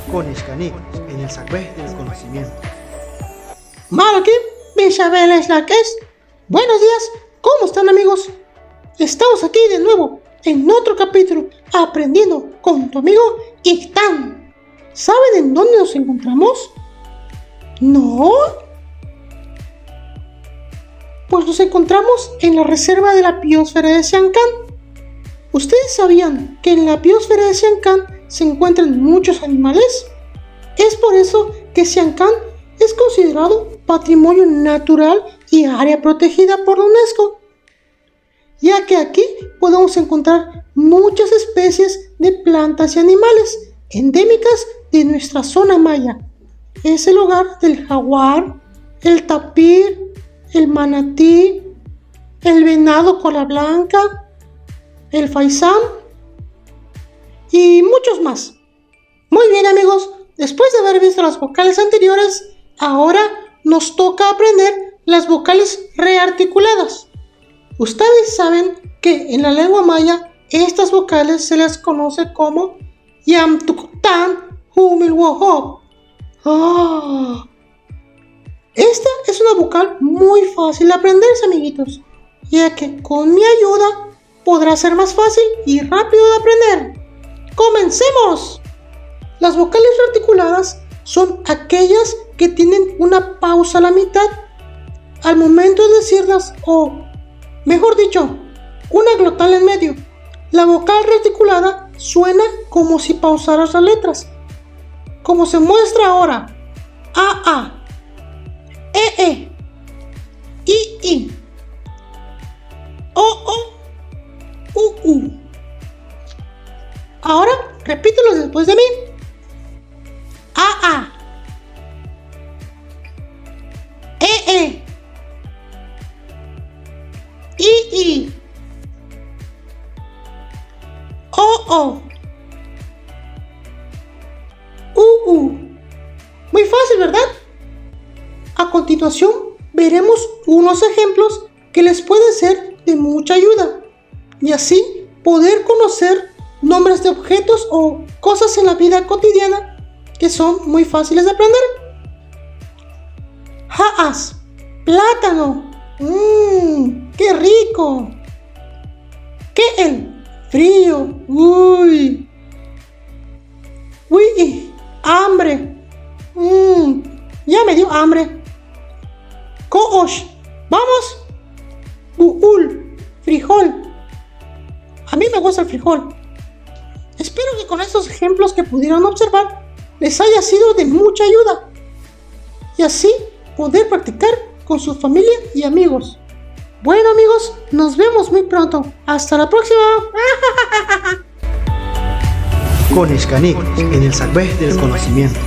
con Ishkanik en el Sagbeh del conocimiento. Malakim, Bishabel Eshlaques. Buenos días, ¿cómo están amigos? Estamos aquí de nuevo en otro capítulo aprendiendo con tu amigo Iktan. ¿Saben en dónde nos encontramos? ¿No? Pues nos encontramos en la reserva de la biosfera de Siancán. ¿Ustedes sabían que en la biosfera de Siancán se encuentran muchos animales? Es por eso que Siancán es considerado patrimonio natural y área protegida por la UNESCO, ya que aquí podemos encontrar muchas especies de plantas y animales endémicas de nuestra zona maya. Es el hogar del jaguar, el tapir, el manatí, el venado cola blanca, el faisán y muchos más. Muy bien amigos, después de haber visto las vocales anteriores, ahora nos toca aprender las vocales rearticuladas. Ustedes saben que en la lengua maya estas vocales se les conoce como Yamtuktan Humilwohop. Esta es una vocal muy fácil de aprenderse, amiguitos, ya que con mi ayuda podrá ser más fácil y rápido de aprender. ¡Comencemos! Las vocales rearticuladas son aquellas que tienen una pausa a la mitad al momento de decirlas, o mejor dicho, una glotal en medio. La vocal rearticulada suena como si pausaras las letras, como se muestra ahora: a, e, i, o, u. Ahora repítelos después de mí: a, e, i, o, u. Muy fácil, ¿verdad? A continuación veremos unos ejemplos que les pueden ser de mucha ayuda y así poder conocer nombres de objetos o cosas en la vida cotidiana que son muy fáciles de aprender. Jaas, plátano. ¡Qué rico! Keel, frío. Uy, hambre. Ya me dio hambre. Koosh, vamos. Buul, frijol. A mí me gusta el frijol. Espero que con estos ejemplos que pudieron observar les haya sido de mucha ayuda y así poder practicar con su familia y amigos. Bueno amigos, nos vemos muy pronto. Hasta la próxima. Con Ishkanik en el Sagbeh del conocimiento.